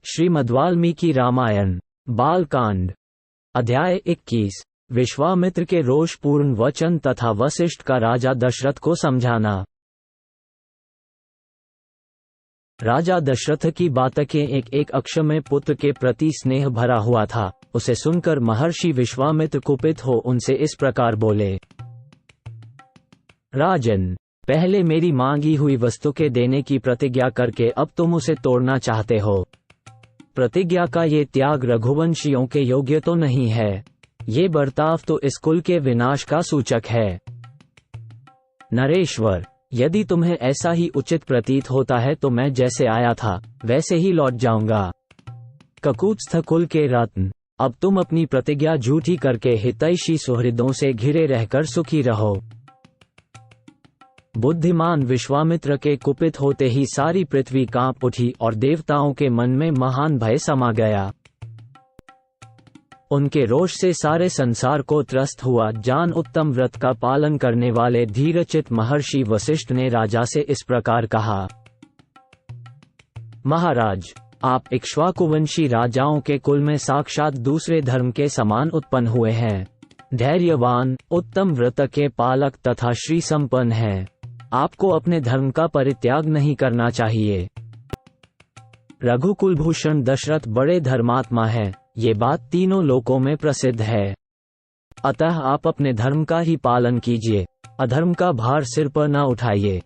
श्रीमद्वाल्मीकि रामायण बालकांड अध्याय 21 विश्वामित्र के रोषपूर्ण वचन तथा वशिष्ठ का राजा दशरथ को समझाना। राजा दशरथ की बातकें एक एक अक्षर में पुत्र के प्रति स्नेह भरा हुआ था। उसे सुनकर महर्षि विश्वामित्र कुपित हो उनसे इस प्रकार बोले, राजन, पहले मेरी मांगी हुई वस्तु के देने की प्रतिज्ञा करके अब तुम उसे तोड़ना चाहते हो। प्रतिज्ञा का ये त्याग रघुवंशियों के योग्य तो नहीं है। ये बर्ताव तो इस कुल के विनाश का सूचक है। नरेश्वर, यदि तुम्हें ऐसा ही उचित प्रतीत होता है तो मैं जैसे आया था वैसे ही लौट जाऊंगा। ककुत्स्थ कुल के रत्न, अब तुम अपनी प्रतिज्ञा झूठी करके हितैषी सुहृदों से घिरे रहकर सुखी रहो। बुद्धिमान विश्वामित्र के कुपित होते ही सारी पृथ्वी कांप उठी और देवताओं के मन में महान भय समा गया। उनके रोष से सारे संसार को त्रस्त हुआ। जान उत्तम व्रत का पालन करने वाले धीरचित महर्षि वशिष्ठ ने राजा से इस प्रकार कहा, महाराज, आप इक्ष्वाकुवंशी राजाओं के कुल में साक्षात दूसरे धर्म के समान उत्पन्न हुए हैं। धैर्यवान, उत्तम व्रत के पालक तथा श्री संपन्न हैं। आपको अपने धर्म का परित्याग नहीं करना चाहिए। रघुकुलभूषण दशरथ बड़े धर्मात्मा हैं, ये बात तीनों लोकों में प्रसिद्ध है। अतः आप अपने धर्म का ही पालन कीजिए, अधर्म का भार सिर पर न उठाइए।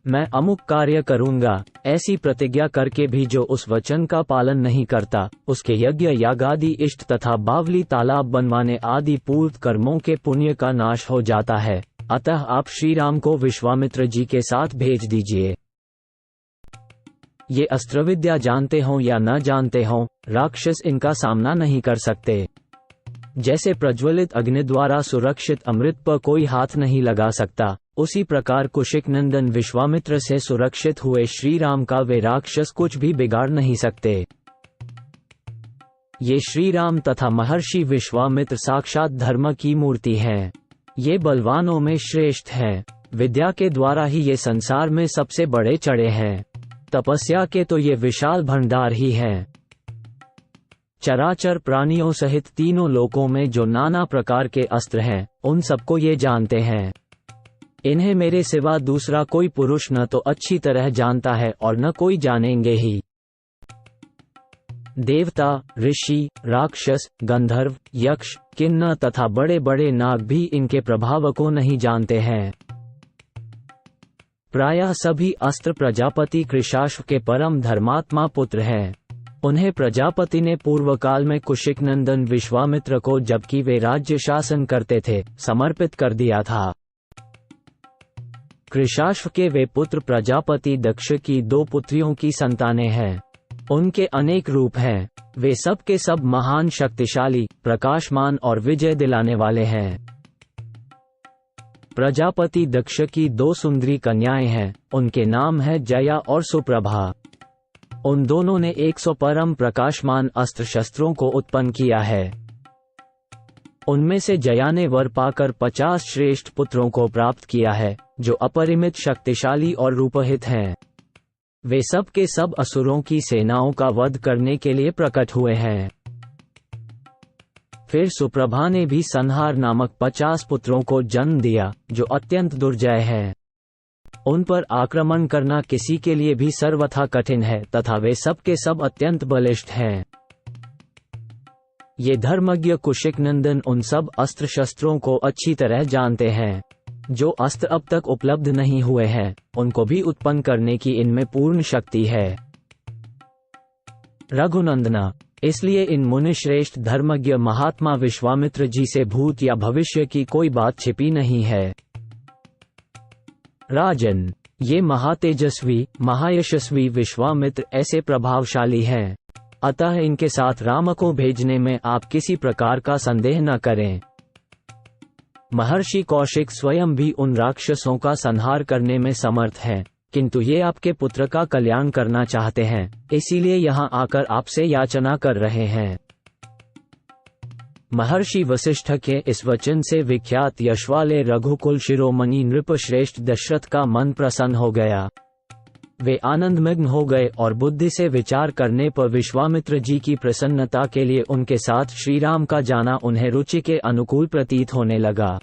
मैं अमुक कार्य करूंगा ऐसी प्रतिज्ञा करके भी जो उस वचन का पालन नहीं करता, उसके यज्ञ यागादि इष्ट तथा बावली तालाब बनवाने आदि पूर्व कर्मों के पुण्य का नाश हो जाता है। अतः आप श्री राम को विश्वामित्र जी के साथ भेज दीजिए। ये अस्त्र विद्या जानते हों या न जानते हों, राक्षस इनका सामना नहीं कर सकते। जैसे प्रज्वलित अग्नि द्वारा सुरक्षित अमृत पर कोई हाथ नहीं लगा सकता, उसी प्रकार कुशिक नंदन विश्वामित्र से सुरक्षित हुए श्री राम का वे राक्षस कुछ भी बिगाड़ नहीं सकते। ये श्री राम तथा महर्षि विश्वामित्र साक्षात धर्म की मूर्ति हैं। ये बलवानों में श्रेष्ठ हैं। विद्या के द्वारा ही ये संसार में सबसे बड़े चढ़े हैं। तपस्या के तो ये विशाल भंडार ही हैं। चराचर प्राणियों सहित तीनों लोकों में जो नाना प्रकार के अस्त्र हैं, उन सबको ये जानते हैं। इन्हें मेरे सिवा दूसरा कोई पुरुष न तो अच्छी तरह जानता है और न कोई जानेंगे ही। देवता, ऋषि, राक्षस, गंधर्व, यक्ष, किन्नर तथा बड़े बड़े नाग भी इनके प्रभाव को नहीं जानते हैं। प्रायः सभी अस्त्र प्रजापति कृशाश्व के परम धर्मात्मा पुत्र हैं। उन्हें प्रजापति ने पूर्व काल में कुशिक नंदन विश्वामित्र को, जबकि वे राज्य शासन करते थे, समर्पित कर दिया था। कृशाश्व के वे पुत्र प्रजापति दक्ष की 2 पुत्रियों की संतानें हैं। उनके अनेक रूप हैं। वे सब के सब महान, शक्तिशाली, प्रकाशमान और विजय दिलाने वाले हैं। प्रजापति दक्ष की 2 सुंदरी कन्याएं हैं। उनके नाम है जया और सुप्रभा। उन दोनों ने 100 परम प्रकाशमान अस्त्र शस्त्रों को उत्पन्न किया है। उनमें से जया ने वर पाकर 50 श्रेष्ठ पुत्रों को प्राप्त किया है, जो अपरिमित शक्तिशाली और रूपहित हैं। वे सब के सब असुरों की सेनाओं का वध करने के लिए प्रकट हुए हैं। फिर सुप्रभा ने भी संहार नामक 50 पुत्रों को जन्म दिया, जो अत्यंत दुर्जय हैं। उन पर आक्रमण करना किसी के लिए भी सर्वथा कठिन है तथा वे सब के सब अत्यंत बलिष्ठ हैं। ये धर्मज्ञ कुशिक नंदन उन सब अस्त्र शस्त्रों को अच्छी तरह जानते हैं। जो अस्त्र अब तक उपलब्ध नहीं हुए हैं, उनको भी उत्पन्न करने की इनमें पूर्ण शक्ति है। रघुनंदना, इसलिए इन मुनिश्रेष्ठ धर्मज्ञ महात्मा विश्वामित्र जी से भूत या भविष्य की कोई बात छिपी नहीं है। राजन, ये महातेजस्वी, महायशस्वी विश्वामित्र ऐसे प्रभावशाली हैं। अतः इनके साथ राम को भेजने में आप किसी प्रकार का संदेह न करें। महर्षि कौशिक स्वयं भी उन राक्षसों का संहार करने में समर्थ हैं, किंतु ये आपके पुत्र का कल्याण करना चाहते हैं, इसीलिए यहाँ आकर आपसे याचना कर रहे हैं। महर्षि वशिष्ठ के इस वचन से विख्यात यशवाले रघुकुल शिरोमणि नृप श्रेष्ठ दशरथ का मन प्रसन्न हो गया। वे आनंदमग्न हो गए और बुद्धि से विचार करने पर विश्वामित्र जी की प्रसन्नता के लिए उनके साथ श्रीराम का जाना उन्हें रुचि के अनुकूल प्रतीत होने लगा।